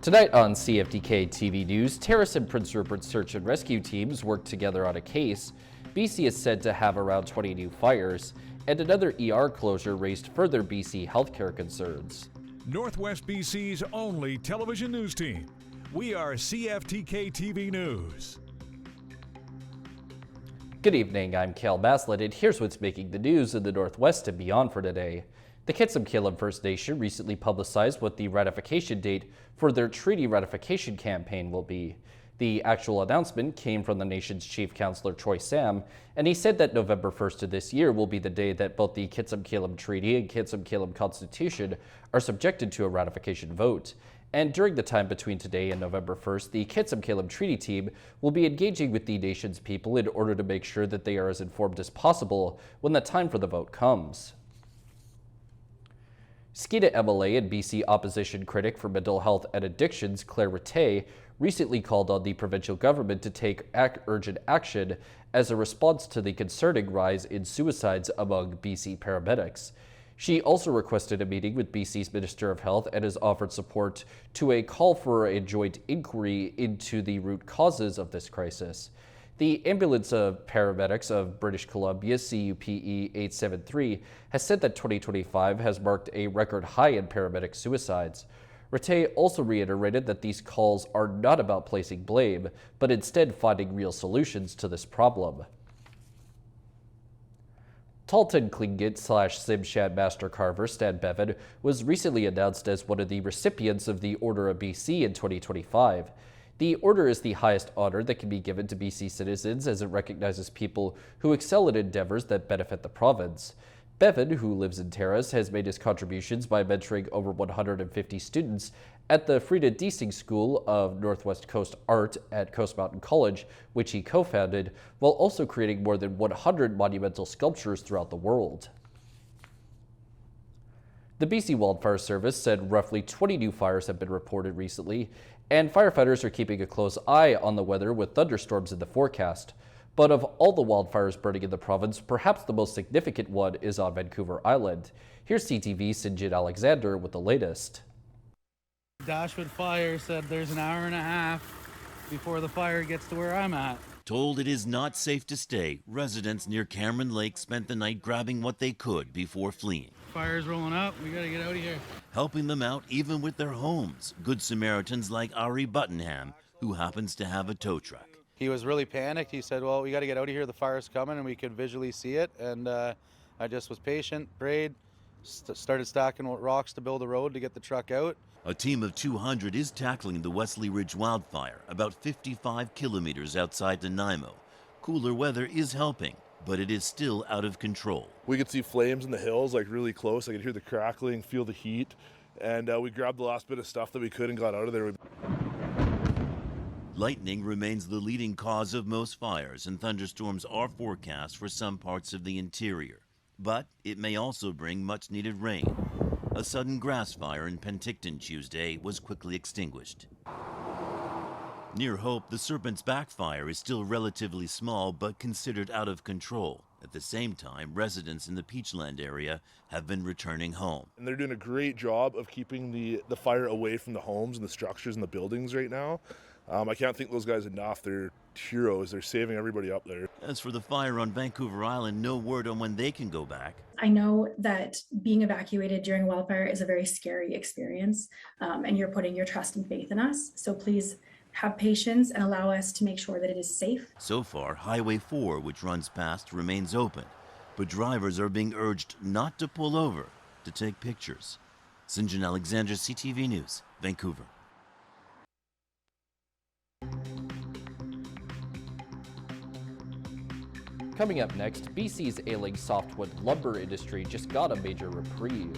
Tonight on CFTK-TV News, Terrace and Prince Rupert search and rescue teams work together on a case. BC is said to have around 20 new fires, and another ER closure raised further BC healthcare concerns. Northwest BC's only television news team. We are CFTK-TV News. Good evening, I'm Cael Maslin, and here's what's making the news in the Northwest and beyond for today. The Cael First Nation recently publicized what the ratification date for their treaty ratification campaign will be. The actual announcement came from the nation's chief counselor Troy Sam, and he said that November 1st of this year will be the day that both the Cael Treaty and Cael Constitution are subjected to a ratification vote. And during the time between today and November 1st, the Cael Treaty team will be engaging with the nation's people in order to make sure that they are as informed as possible when the time for the vote comes. SKIDA MLA and BC opposition critic for mental health and addictions Claire Rattay recently called on the provincial government to take urgent action as a response to the concerning rise in suicides among BC paramedics. She also requested a meeting with BC's Minister of Health and has offered support to a call for a joint inquiry into the root causes of this crisis. The Ambulance of Paramedics of British Columbia, CUPE 873, has said that 2025 has marked a record high in paramedic suicides. Rattay also reiterated that these calls are not about placing blame, but instead finding real solutions to this problem. Talton Klingit / Simshan Master Carver Stan Bevan was recently announced as one of the recipients of the Order of BC in 2025. The order is the highest honor that can be given to BC citizens as it recognizes people who excel in endeavors that benefit the province. Bevan, who lives in Terrace, has made his contributions by mentoring over 150 students at the Frida Deasing School of Northwest Coast Art at Coast Mountain College, which he co-founded, while also creating more than 100 monumental sculptures throughout the world. The BC Wildfire Service said roughly 20 new fires have been reported recently, and firefighters are keeping a close eye on the weather with thunderstorms in the forecast. But of all the wildfires burning in the province, perhaps the most significant one is on Vancouver Island. Here's CTV's Sinjin Alexander with the latest. Dashwood Fire said there's an hour and a half before the fire gets to where I'm at. Told it is not safe to stay, residents near Cameron Lake spent the night grabbing what they could before fleeing. Fire's rolling up, we gotta get out of here. Helping them out even with their homes, Good Samaritans like Ari Buttonham, who happens to have a tow truck. He was really panicked. He said, well, we got to get out of here. The fire's coming, and we could visually see it. And I just was patient, prayed, started stacking rocks to build a road to get the truck out. A team of 200 is tackling the Wesley Ridge wildfire, about 55 kilometers outside Nanaimo. Cooler weather is helping, but it is still out of control. We could see flames in the hills, like really close. I could hear the crackling, feel the heat. And we grabbed the last bit of stuff that we could and got out of there. Lightning remains the leading cause of most fires, and thunderstorms are forecast for some parts of the interior. But it may also bring much-needed rain. A sudden grass fire in Penticton Tuesday was quickly extinguished. Near Hope, the Serpent's Back fire is still relatively small but considered out of control. At the same time, residents in the Peachland area have been returning home. And they're doing a great job of keeping the fire away from the homes and the structures and the buildings right now. I can't thank those guys enough. They're heroes. They're saving everybody up there. As for the fire on Vancouver Island, no word on when they can go back. I know that being evacuated during a wildfire is a very scary experience, and you're putting your trust and faith in us. So please have patience and allow us to make sure that it is safe. So far, Highway 4, which runs past, remains open, but drivers are being urged not to pull over, to take pictures. Sinjin Alexander, CTV News, Vancouver. Coming up next, BC's ailing softwood lumber industry just got a major reprieve.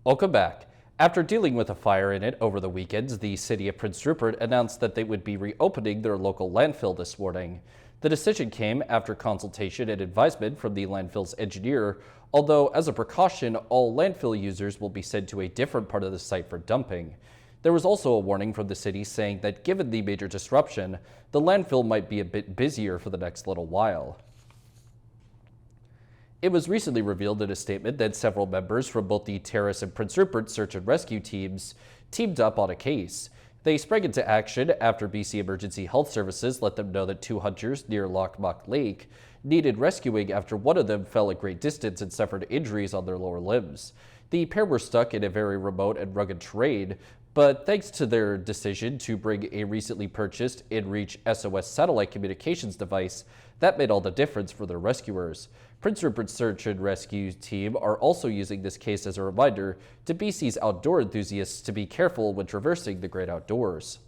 Welcome back. After dealing with a fire in it over the weekend, the city of Prince Rupert announced that they would be reopening their local landfill this morning. The decision came after consultation and advisement from the landfill's engineer, although as a precaution, all landfill users will be sent to a different part of the site for dumping. There was also a warning from the city saying that given the major disruption, the landfill might be a bit busier for the next little while. It was recently revealed in a statement that several members from both the Terrace and Prince Rupert search and rescue teams teamed up on a case. They sprang into action after BC Emergency Health Services let them know that two hunters near Loch Muck Lake needed rescuing after one of them fell a great distance and suffered injuries on their lower limbs. The pair were stuck in a very remote and rugged terrain, but thanks to their decision to bring a recently purchased InReach SOS satellite communications device, that made all the difference for their rescuers. Prince Rupert's search and rescue team are also using this case as a reminder to BC's outdoor enthusiasts to be careful when traversing the great outdoors.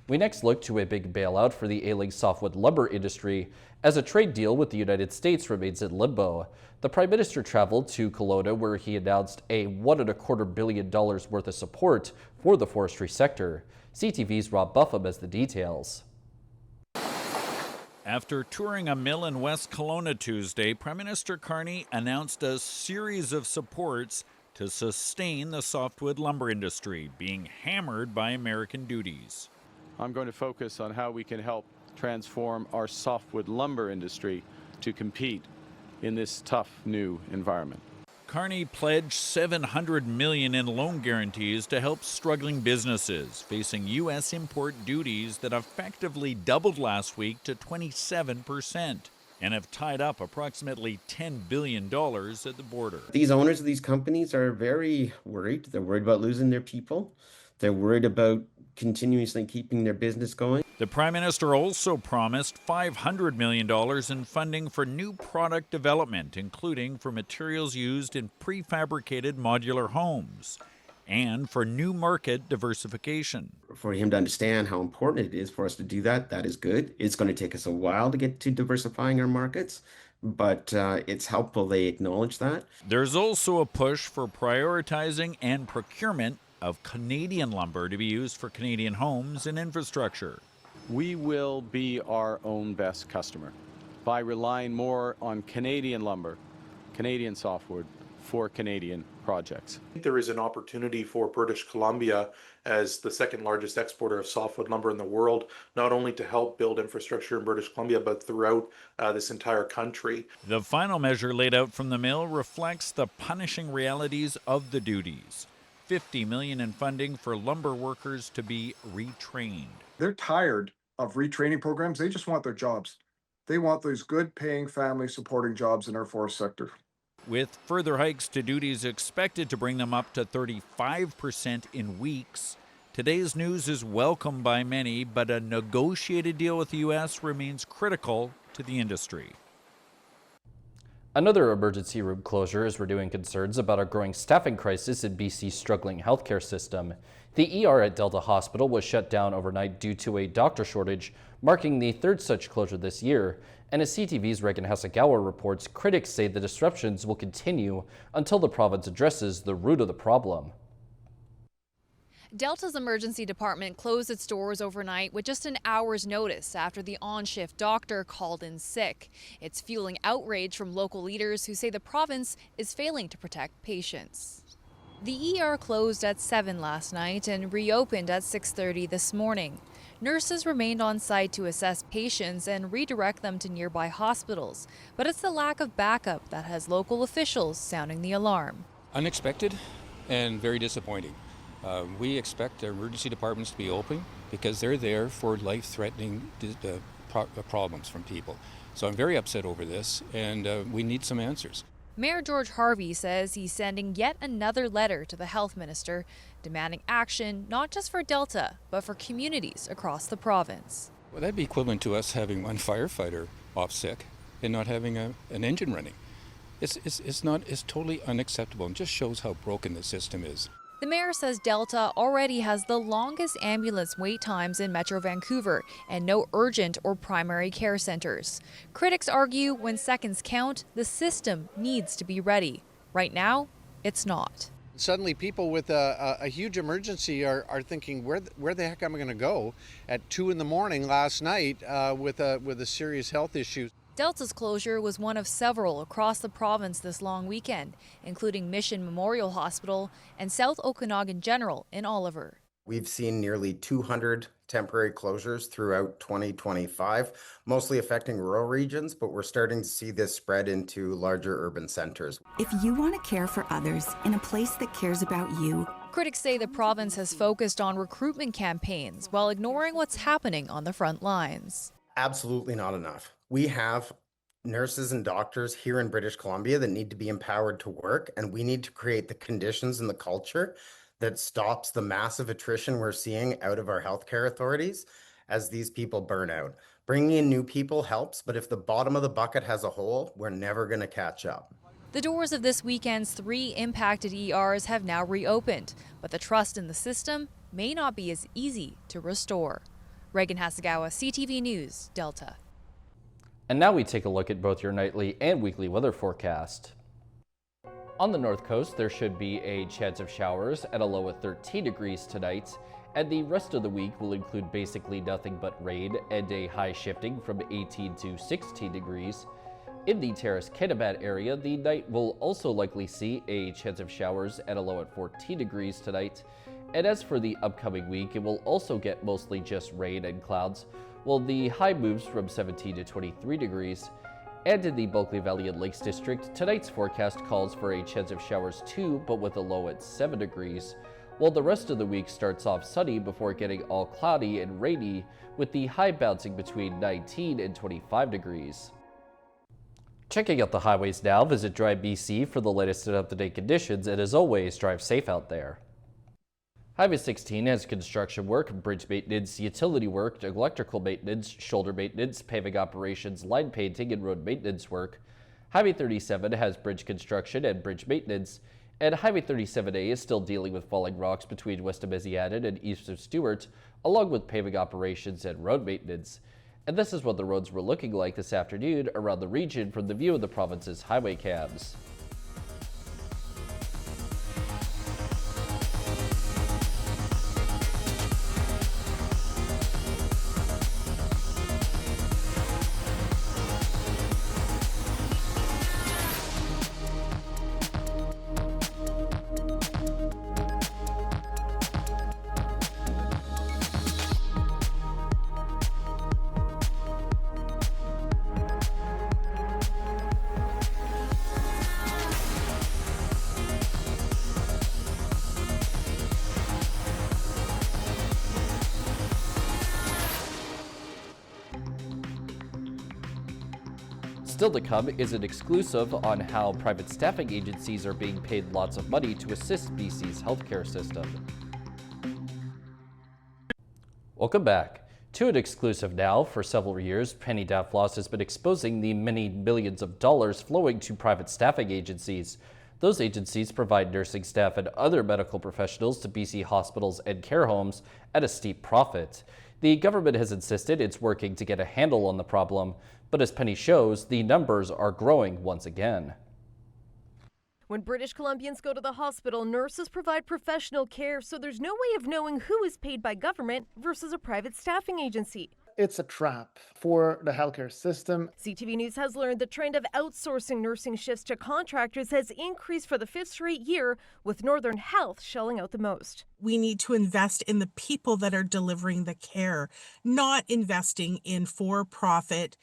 We next look to a big bailout for the ailing softwood lumber industry as a trade deal with the United States remains in limbo. The Prime Minister traveled to Kelowna where he announced a $1.25 billion worth of support for the forestry sector. CTV's Rob Buffum has the details. After touring a mill in West Kelowna Tuesday, Prime Minister Carney announced a series of supports to sustain the softwood lumber industry being hammered by American duties. I'm going to focus on how we can help transform our softwood lumber industry to compete in this tough new environment. Carney pledged $700 million in loan guarantees to help struggling businesses facing U.S. import duties that effectively doubled last week to 27% and have tied up approximately $10 billion at the border. These owners of these companies are very worried. They're worried about losing their people. They're worried about continuously keeping their business going. The Prime Minister also promised $500 million in funding for new product development, including for materials used in prefabricated modular homes and for new market diversification. For him to understand how important it is for us to do that, that is good. It's going to take us a while to get to diversifying our markets, but it's helpful they acknowledge that. There's also a push for prioritizing and procurement of Canadian lumber to be used for Canadian homes and infrastructure. We will be our own best customer by relying more on Canadian lumber, Canadian softwood for Canadian projects. There is an opportunity for British Columbia as the second largest exporter of softwood lumber in the world, not only to help build infrastructure in British Columbia, but throughout this entire country. The final measure laid out from the mill reflects the punishing realities of the duties. $50 million in funding for lumber workers to be retrained. They're tired of retraining programs. They just want their jobs. They want those good paying family supporting jobs in our forest sector. With further hikes to duties expected to bring them up to 35% in weeks, today's news is welcomed by many, but a negotiated deal with the U.S. remains critical to the industry. Another emergency room closure is renewing concerns about a growing staffing crisis in BC's struggling healthcare system. The ER at Delta Hospital was shut down overnight due to a doctor shortage, marking the third such closure this year. And as CTV's Regan Hasegawa reports, critics say the disruptions will continue until the province addresses the root of the problem. Delta's emergency department closed its doors overnight with just an hour's notice after the on-shift doctor called in sick. It's fueling outrage from local leaders who say the province is failing to protect patients. The ER closed at 7 last night and reopened at 6:30 this morning. Nurses remained on site to assess patients and redirect them to nearby hospitals, but it's the lack of backup that has local officials sounding the alarm. Unexpected and very disappointing. We expect our emergency departments to be open because they're there for life-threatening problems from people. So I'm very upset over this, and we need some answers. Mayor George Harvey says he's sending yet another letter to the health minister demanding action not just for Delta, but for communities across the province. Well, that'd be equivalent to us having one firefighter off sick and not having an engine running. It's totally unacceptable and just shows how broken the system is. The mayor says Delta already has the longest ambulance wait times in Metro Vancouver and no urgent or primary care centers. Critics argue when seconds count, the system needs to be ready. Right now, it's not. Suddenly people with a huge emergency are thinking, where the heck am I going to go at 2 in the morning last night with a serious health issue? Delta's closure was one of several across the province this long weekend, including Mission Memorial Hospital and South Okanagan General in Oliver. We've seen nearly 200 temporary closures throughout 2025, mostly affecting rural regions, but we're starting to see this spread into larger urban centers. If you want to care for others in a place that cares about you, critics say the province has focused on recruitment campaigns while ignoring what's happening on the front lines. Absolutely not enough. We have nurses and doctors here in British Columbia that need to be empowered to work, and we need to create the conditions and the culture that stops the massive attrition we're seeing out of our healthcare authorities as these people burn out. Bringing in new people helps, but if the bottom of the bucket has a hole, we're never going to catch up. The doors of this weekend's 3 impacted ERs have now reopened, but the trust in the system may not be as easy to restore. Reagan Hasegawa, CTV News, Delta. And now we take a look at both your nightly and weekly weather forecast. On the north coast, there should be a chance of showers at a low of 13 degrees tonight, and the rest of the week will include basically nothing but rain and a high shifting from 18 to 16 degrees. In the Terrace Kitimat area, the night will also likely see a chance of showers at a low at 14 degrees tonight. And as for the upcoming week, it will also get mostly just rain and clouds, while the high moves from 17 to 23 degrees. And in the Bulkley Valley and Lakes District, tonight's forecast calls for a chance of showers too, but with a low at 7 degrees, while the rest of the week starts off sunny before getting all cloudy and rainy, with the high bouncing between 19 and 25 degrees. Checking out the highways now, visit Drive BC for the latest and up-to-date conditions, and as always, drive safe out there. Highway 16 has construction work, bridge maintenance, utility work, electrical maintenance, shoulder maintenance, paving operations, line painting, and road maintenance work. Highway 37 has bridge construction and bridge maintenance, and Highway 37A is still dealing with falling rocks between west of Mesianen and east of Stewart, along with paving operations and road maintenance. And this is what the roads were looking like this afternoon around the region from the view of the province's highway cams. Still to come is an exclusive on how private staffing agencies are being paid lots of money to assist BC's healthcare system. Welcome back. To an exclusive now. For several years, Penny Daflos has been exposing the many millions of dollars flowing to private staffing agencies. Those agencies provide nursing staff and other medical professionals to BC hospitals and care homes at a steep profit. The government has insisted it's working to get a handle on the problem, but as Penny shows, the numbers are growing once again. When British Columbians go to the hospital, nurses provide professional care, so there's no way of knowing who is paid by government versus a private staffing agency. It's a trap for the healthcare system. CTV News has learned the trend of outsourcing nursing shifts to contractors has increased for the 5th straight year, with Northern Health shelling out the most. We need to invest in the people that are delivering the care, not investing in for-profit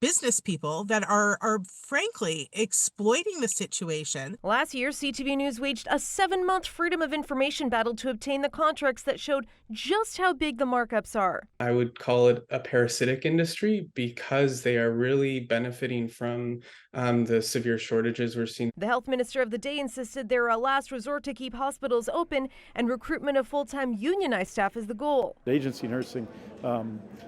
business people that are frankly exploiting the situation. Last year, CTV News waged a 7-month Freedom of Information battle to obtain the contracts that showed just how big the markups are. I would call it a parasitic industry because they are really benefiting from the severe shortages we're seeing. The health minister of the day insisted they're a last resort to keep hospitals open, and recruitment of full-time unionized staff is the goal. Agency nursing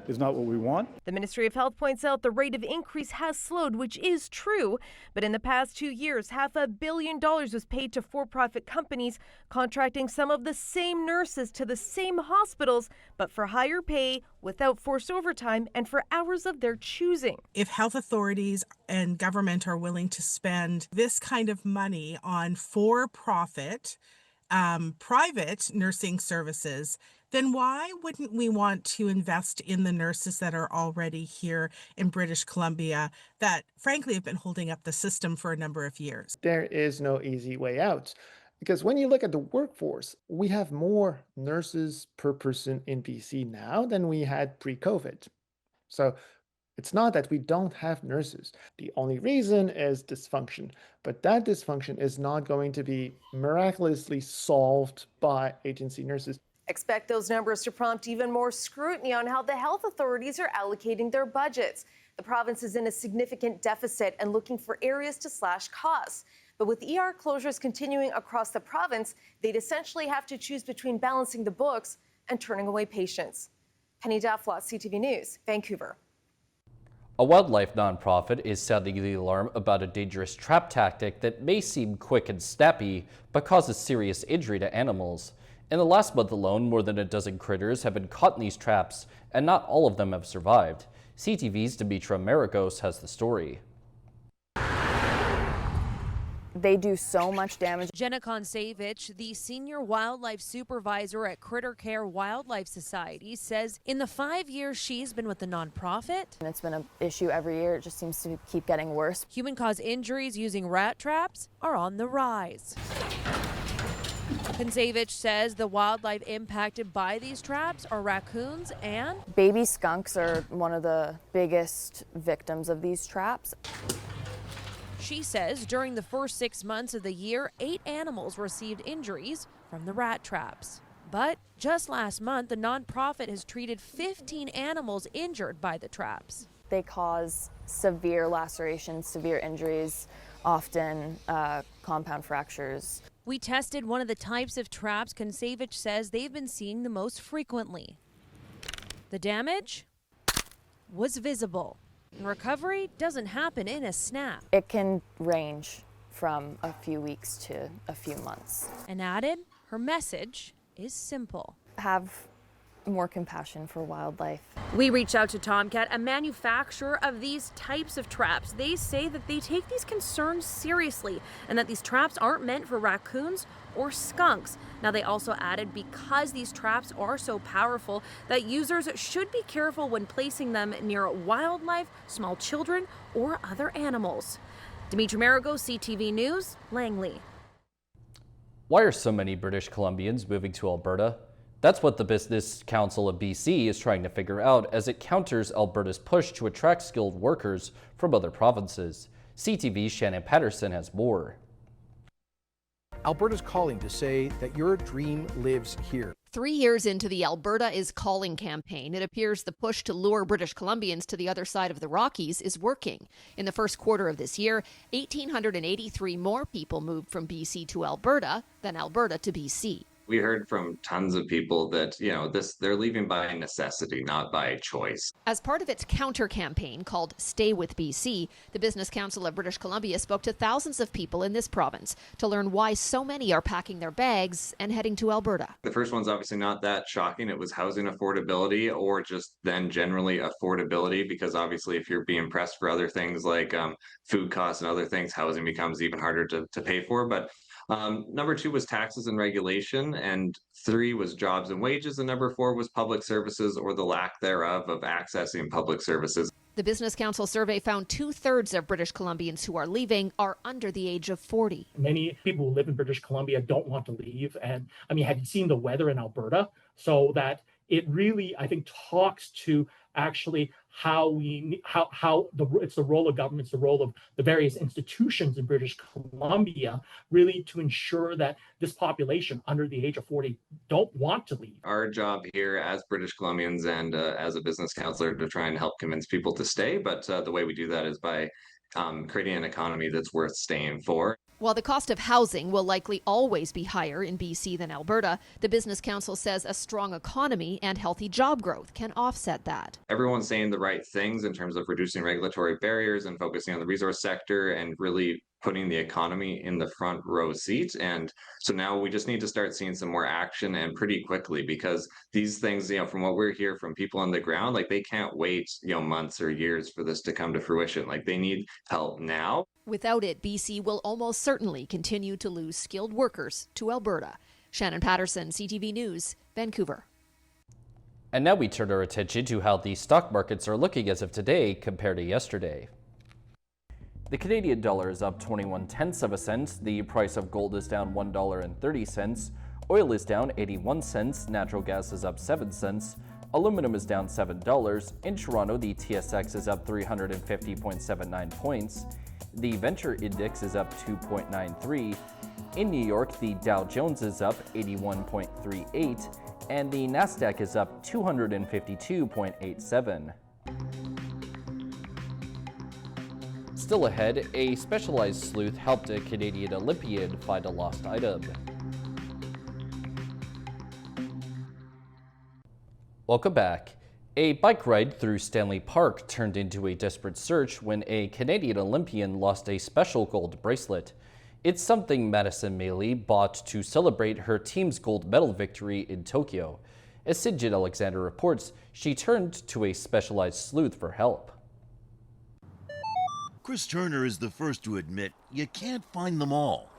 is not what we want. The Ministry of Health points out the rate of increase has slowed, which is true, but in the past 2 years, $500 million was paid to for-profit companies contracting some of the same nurses to the same hospitals, but for higher pay, without forced overtime, and for hours of their choosing. If health authorities and government are willing to spend this kind of money on for-profit, private nursing services, then why wouldn't we want to invest in the nurses that are already here in British Columbia that frankly have been holding up the system for a number of years? There is no easy way out. Because when you look at the workforce, we have more nurses per person in BC now than we had pre-COVID. So it's not that we don't have nurses. The only reason is dysfunction, but that dysfunction is not going to be miraculously solved by agency nurses. Expect those numbers to prompt even more scrutiny on how the health authorities are allocating their budgets. The province is in a significant deficit and looking for areas to slash costs. But with ER closures continuing across the province, they'd essentially have to choose between balancing the books and turning away patients. Penny Daflot, CTV News, Vancouver. A wildlife nonprofit is sounding the alarm about a dangerous trap tactic that may seem quick and snappy, but causes serious injury to animals. In the last month alone, more than a dozen critters have been caught in these traps, and not all of them have survived. CTV's Dimitra Maragos has the story. They do so much damage. Jenna Konsevich, the senior wildlife supervisor at Critter Care Wildlife Society, says in the 5 years she's been with the nonprofit, And it's been an issue every year. It just seems to keep getting worse. human-caused injuries using rat traps are on the rise. Konsevich says the wildlife impacted by these traps are raccoons and Baby skunks are one of the biggest victims of these traps. she says during the first 6 months of the year, 8 animals received injuries from the rat traps. But just last month, the nonprofit has treated 15 animals injured by the traps. They cause severe lacerations, severe injuries, often compound fractures. We tested one of the types of traps Konsevich says they've been seeing the most frequently. The damage was visible. Recovery doesn't happen in a snap. It can range from a few weeks to a few months. And added, her message is simple. Have more compassion for wildlife. We reached out to Tomcat, a manufacturer of these types of traps. They say that they take these concerns seriously and that these traps aren't meant for raccoons or skunks. Now, they also added because these traps are so powerful that users should be careful when placing them near wildlife, small children, or other animals. Dimitra Maragos, CTV News, Langley. Why are so many British Columbians moving to Alberta? That's what the Business Council of BC is trying to figure out as it counters Alberta's push to attract skilled workers from other provinces. CTV's Shannon Patterson has more. Alberta's calling to say that your dream lives here. 3 years into the Alberta is Calling campaign, it appears the push to lure British Columbians to the other side of the Rockies is working. In the first quarter of this year, 1,883 more people moved from BC to Alberta than Alberta to BC. We heard from tons of people that, they're leaving by necessity, not by choice. As part of its counter campaign called Stay with BC, the Business Council of British Columbia spoke to thousands of people in this province to learn why so many are packing their bags and heading to Alberta. The first one's obviously not that shocking. It was housing affordability, or just then generally affordability, because obviously if you're being pressed for other things like food costs and other things, housing becomes even harder to pay for. But number 2 was taxes and regulation, and 3 was jobs and wages, and number 4 was public services, or the lack thereof of accessing public services. The Business Council survey found 2/3 of British Columbians who are leaving are under the age of 40. Many people who live in British Columbia don't want to leave. And I mean, have you seen the weather in Alberta? So that it really, I think, talks to actually it's the role of governments, the role of the various institutions in British Columbia, really to ensure that this population under the age of 40 don't want to leave. Our job here as British Columbians and as a business counselor to try and help convince people to stay, but the way we do that is by creating an economy that's worth staying for. While the cost of housing will likely always be higher in BC than Alberta, the Business Council says a strong economy and healthy job growth can offset that. Everyone's saying the right things in terms of reducing regulatory barriers and focusing on the resource sector and really putting the economy in the front row seat. And so now we just need to start seeing some more action, and pretty quickly, because these things, from what we're hearing from people on the ground, like they can't wait, months or years for this to come to fruition. Like they need help now. Without it, BC will almost certainly continue to lose skilled workers to Alberta. Shannon Patterson, CTV News, Vancouver. And now we turn our attention to how the stock markets are looking as of today compared to yesterday. The Canadian dollar is up 21/10 of a cent. The price of gold is down $1.30. Oil is down 81 cents. Natural gas is up 7 cents. Aluminum is down $7. In Toronto, the TSX is up 350.79 points. The Venture Index is up 2.93. In New York, the Dow Jones is up 81.38, and the Nasdaq is up 252.87. Still ahead, a specialized sleuth helped a Canadian Olympian find a lost item. Welcome back. A bike ride through Stanley Park turned into a desperate search when a Canadian Olympian lost a special gold bracelet. It's something Madison Mailey bought to celebrate her team's gold medal victory in Tokyo. As Sinjin Alexander reports, she turned to a specialized sleuth for help. Chris Turner is the first to admit you can't find them all.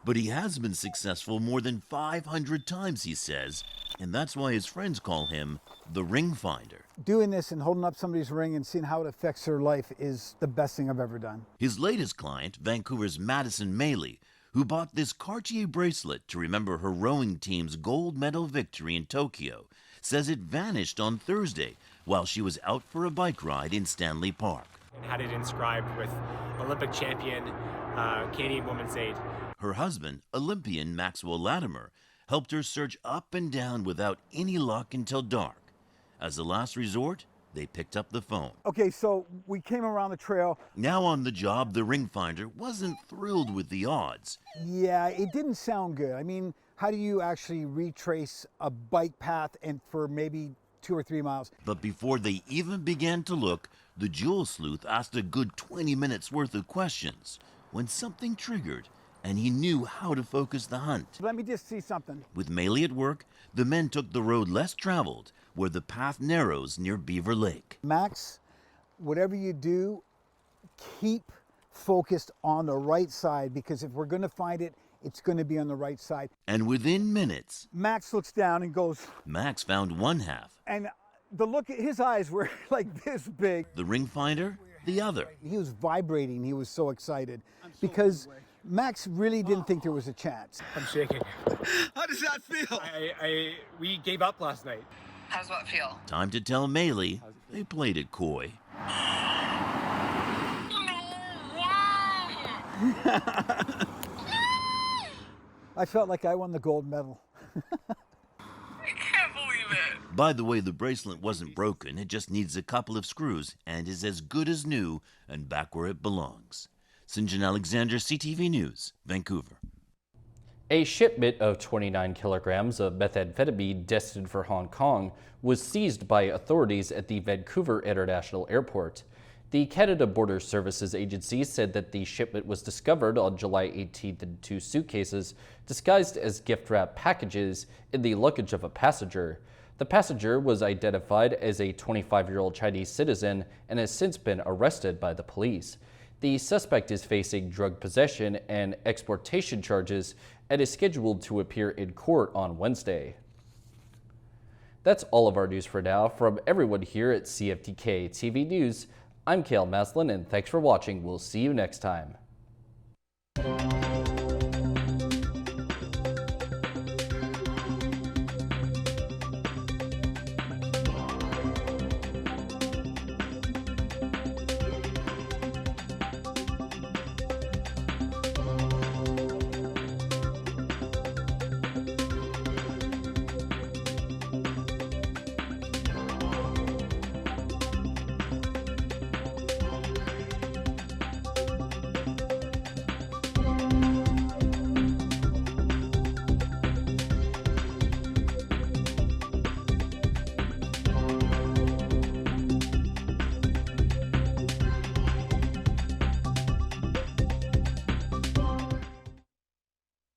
But he has been successful more than 500 times, he says, and that's why his friends call him the ring finder. Doing this and holding up somebody's ring and seeing how it affects their life is the best thing I've ever done. His latest client, Vancouver's Madison Mailey, who bought this Cartier bracelet to remember her rowing team's gold medal victory in Tokyo, says it vanished on Thursday while she was out for a bike ride in Stanley Park. And had it inscribed with Olympic champion, Canadian Women's Aid. Her husband, Olympian Maxwell Latimer, helped her search up and down without any luck until dark. As a last resort, they picked up the phone. Okay, so we came around the trail. Now on the job, the ring finder wasn't thrilled with the odds. Yeah, it didn't sound good. I mean, how do you actually retrace a bike path and for maybe 2 or 3 miles? But before they even began to look, the jewel sleuth asked a good 20 minutes worth of questions when something triggered and he knew how to focus the hunt. Let me just see something. With Mailey at work, the men took the road less traveled where the path narrows near Beaver Lake. Max, whatever you do, keep focused on the right side, because if we're going to find it, it's going to be on the right side. And within minutes, Max looks down and goes... Max found one half. And the look, his eyes were like this big. The ring finder, the other. He was vibrating. He was so excited because Max really didn't think there was a chance. I'm shaking. How does that feel? We gave up last night. How does that feel? Time to tell Mailey they played it coy. I felt like I won the gold medal. I can't believe it. By the way, the bracelet wasn't broken. It just needs a couple of screws and is as good as new and back where it belongs. Sinjin Alexander, CTV News, Vancouver. A shipment of 29 kilograms of methamphetamine destined for Hong Kong was seized by authorities at the Vancouver International Airport. The Canada Border Services Agency said that the shipment was discovered on July 18th in 2 suitcases disguised as gift-wrap packages in the luggage of a passenger. The passenger was identified as a 25-year-old Chinese citizen and has since been arrested by the police. The suspect is facing drug possession and exportation charges and is scheduled to appear in court on Wednesday. That's all of our news for now. From everyone here at CFTK-TV News, I'm Cael Maslin, and thanks for watching. We'll see you next time.